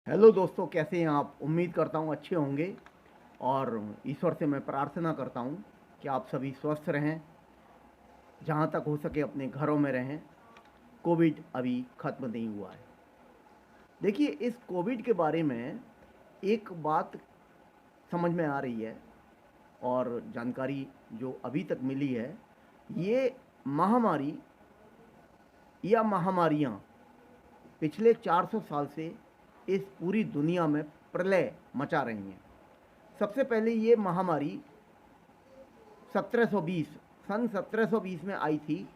Hello दोस्तों, कैसे हैं आप? उम्मीद करता हूँ अच्छे होंगे। और ईश्वर से मैं प्रार्थना करता हूँ कि आप सभी स्वस्थ रहें, जहाँ तक हो सके अपने घरों में रहें। कोविड अभी ख़त्म नहीं हुआ है। देखिए, इस कोविड के बारे में एक बात समझ में आ रही है और जानकारी जो अभी तक मिली है, ये महामारी या महामारियाँ पिछले 400 साल से इस पूरी दुनिया में प्रलय मचा रही हैं। सबसे पहले ये महामारी 1720 सन 1720 में आई थी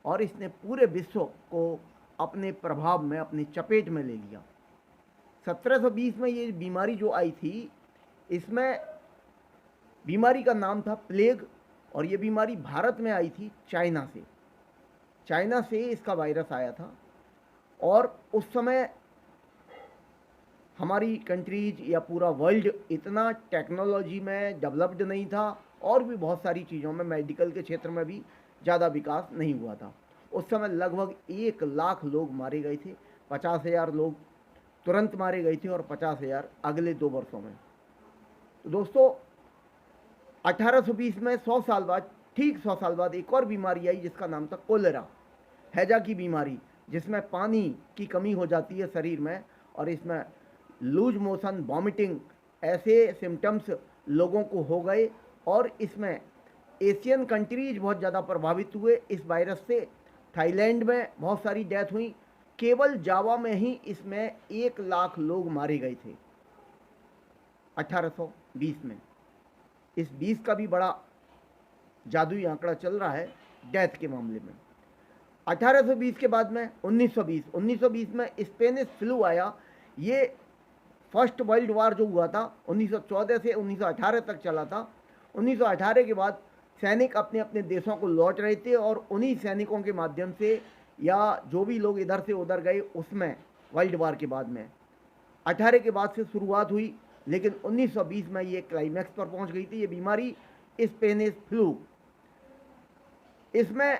और इसने पूरे विश्व को अपने प्रभाव में, अपनी चपेट में ले लिया। 1720 में ये बीमारी जो आई थी, इसमें बीमारी का नाम था प्लेग। और ये बीमारी भारत में आई थी चाइना से इसका वायरस आया था। और उस समय हमारी कंट्रीज या पूरा वर्ल्ड इतना टेक्नोलॉजी में डेवलप्ड नहीं था, और भी बहुत सारी चीज़ों में, मेडिकल के क्षेत्र में भी ज़्यादा विकास नहीं हुआ था। उस समय लगभग 1 लाख लोग मारे गए थे। 50,000 लोग तुरंत मारे गए थे और 50,000 अगले 2 वर्षों में। तो दोस्तों, 1820 में 100 साल बाद, ठीक 100 साल बाद, एक और बीमारी आई जिसका नाम था कोलेरा, हैजा की बीमारी, जिसमें पानी की कमी हो जाती है शरीर में, और इसमें लूज मोशन, वॉमिटिंग, ऐसे सिम्टम्स लोगों को हो गए। और इसमें एशियन कंट्रीज बहुत ज़्यादा प्रभावित हुए इस वायरस से। थाईलैंड में बहुत सारी डेथ हुई। केवल जावा में ही इसमें 1 लाख लोग मारे गए थे 1820 में। इस 20 का भी बड़ा जादुई आंकड़ा चल रहा है डेथ के मामले में। 1820 के बाद में 1920 में स्पेनिश फ्लू आया। ये फर्स्ट वर्ल्ड वार जो हुआ था 1914 से 1918 तक चला था। 1918 के बाद सैनिक अपने अपने देशों को लौट रहे थे, और उन्हीं सैनिकों के माध्यम से, या जो भी लोग इधर से उधर गए, उसमें वर्ल्ड वार के बाद में 18 के बाद से शुरुआत हुई। लेकिन 1920 में ये क्लाइमैक्स पर पहुंच गई थी, ये बीमारी, स्पेनिश फ्लू। इसमें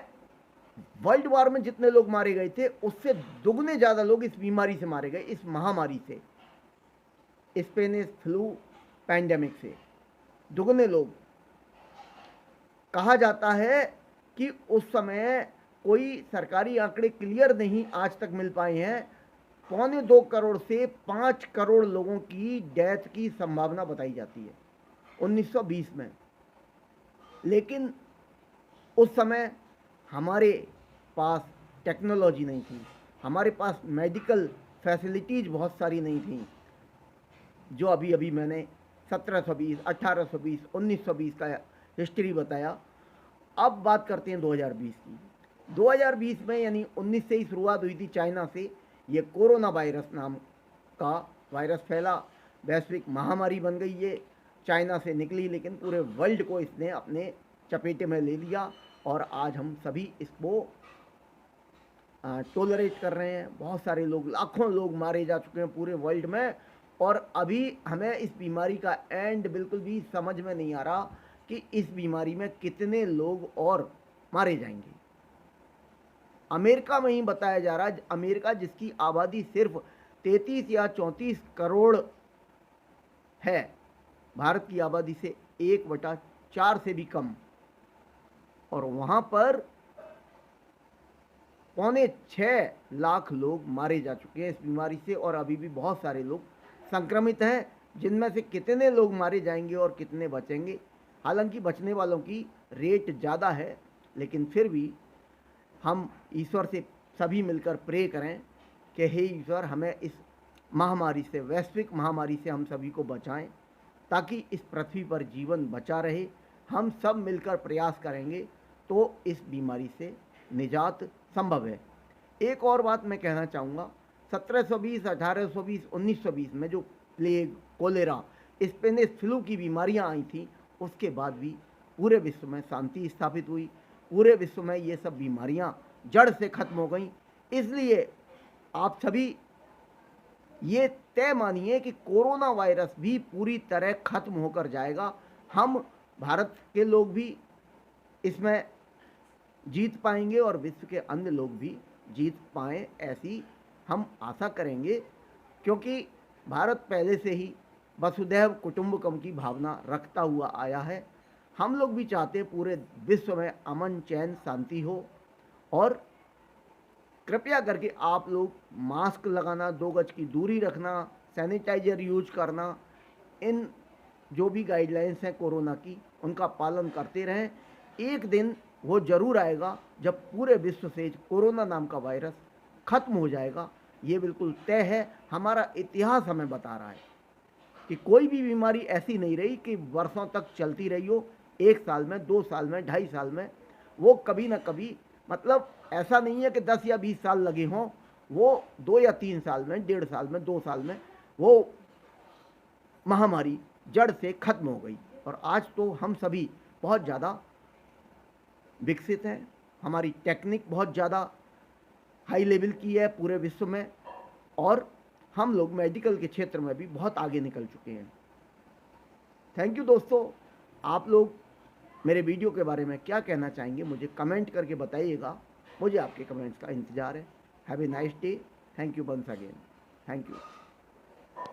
वर्ल्ड वार में जितने लोग मारे गए थे, उससे दुगने ज़्यादा लोग इस बीमारी से मारे गए, इस महामारी से, स्पेनिश फ्लू पैंडेमिक से दुगने लोग। कहा जाता है कि उस समय कोई सरकारी आंकड़े क्लियर नहीं आज तक मिल पाए हैं, 2.25 करोड़ से 5 करोड़ लोगों की डेथ की संभावना बताई जाती है 1920 में। लेकिन उस समय हमारे पास टेक्नोलॉजी नहीं थी, हमारे पास मेडिकल फैसिलिटीज़ बहुत सारी नहीं थी, जो अभी अभी मैंने 1720, 1820, 1920 का हिस्ट्री बताया। अब बात करते हैं 2020 की। 2020 में, यानी 19 से ही शुरुआत हुई थी चाइना से। ये कोरोना वायरस नाम का वायरस फैला, वैश्विक महामारी बन गई। ये चाइना से निकली, लेकिन पूरे वर्ल्ड को इसने अपने चपेटे में ले लिया, और आज हम सभी इसको टोलरेट कर रहे हैं। बहुत सारे लोग, लाखों लोग मारे जा चुके हैं पूरे वर्ल्ड में, और अभी हमें इस बीमारी का एंड बिल्कुल भी समझ में नहीं आ रहा कि इस बीमारी में कितने लोग और मारे जाएंगे। अमेरिका में ही बताया जा रहा है, अमेरिका जिसकी आबादी सिर्फ 33 या 34 करोड़ है, भारत की आबादी से 1/4 से भी कम, और वहाँ पर 6.25 लाख लोग मारे जा चुके हैं इस बीमारी से, और अभी भी बहुत सारे लोग संक्रमित हैं, जिनमें से कितने लोग मारे जाएंगे और कितने बचेंगे। हालांकि बचने वालों की रेट ज़्यादा है, लेकिन फिर भी हम ईश्वर से सभी मिलकर प्रे करें कि हे ईश्वर, हमें इस महामारी से, वैश्विक महामारी से हम सभी को बचाएं, ताकि इस पृथ्वी पर जीवन बचा रहे। हम सब मिलकर प्रयास करेंगे तो इस बीमारी से निजात संभव है। एक और बात मैं कहना चाहूँगा, 1720, 1820, 1920 में जो प्लेग, कोलेरा, स्पेनिश फ्लू की बीमारियां आई थी, उसके बाद भी पूरे विश्व में शांति स्थापित हुई। पूरे विश्व में ये सब बीमारियां जड़ से खत्म हो गई। इसलिए आप सभी ये तय मानिए कि कोरोना वायरस भी पूरी तरह खत्म होकर जाएगा। हम भारत के लोग भी इसमें जीत पाएंगे, और विश्व के अन्य लोग भी जीत पाएँ, ऐसी हम आशा करेंगे। क्योंकि भारत पहले से ही वसुधैव कुटुंबकम की भावना रखता हुआ आया है। हम लोग भी चाहते हैं पूरे विश्व में अमन, चैन, शांति हो। और कृपया करके आप लोग मास्क लगाना, 2 गज की दूरी रखना, सैनिटाइजर यूज करना, इन जो भी गाइडलाइंस हैं कोरोना की, उनका पालन करते रहें। एक दिन वो ज़रूर आएगा जब पूरे विश्व से कोरोना नाम का वायरस खत्म हो जाएगा। ये बिल्कुल तय है। हमारा इतिहास हमें बता रहा है कि कोई भी बीमारी ऐसी नहीं रही कि वर्षों तक चलती रही हो, 1 साल में, 2 साल में, 2.5 साल में। वो कभी ना कभी, मतलब ऐसा नहीं है कि 10 या 20 साल लगे हों, वो 2 या 3 साल में, 1.5 साल में, 2 साल में वो महामारी जड़ से खत्म हो गई। और आज तो हम सभी बहुत ज़्यादा विकसित हैं, हमारी टेक्निक बहुत ज़्यादा हाई लेवल की है पूरे विश्व में, और हम लोग मेडिकल के क्षेत्र में भी बहुत आगे निकल चुके हैं। थैंक यू दोस्तों। आप लोग मेरे वीडियो के बारे में क्या कहना चाहेंगे मुझे कमेंट करके बताइएगा। मुझे आपके कमेंट्स का इंतज़ार है। Have a nice day. Thank you once again. Thank you.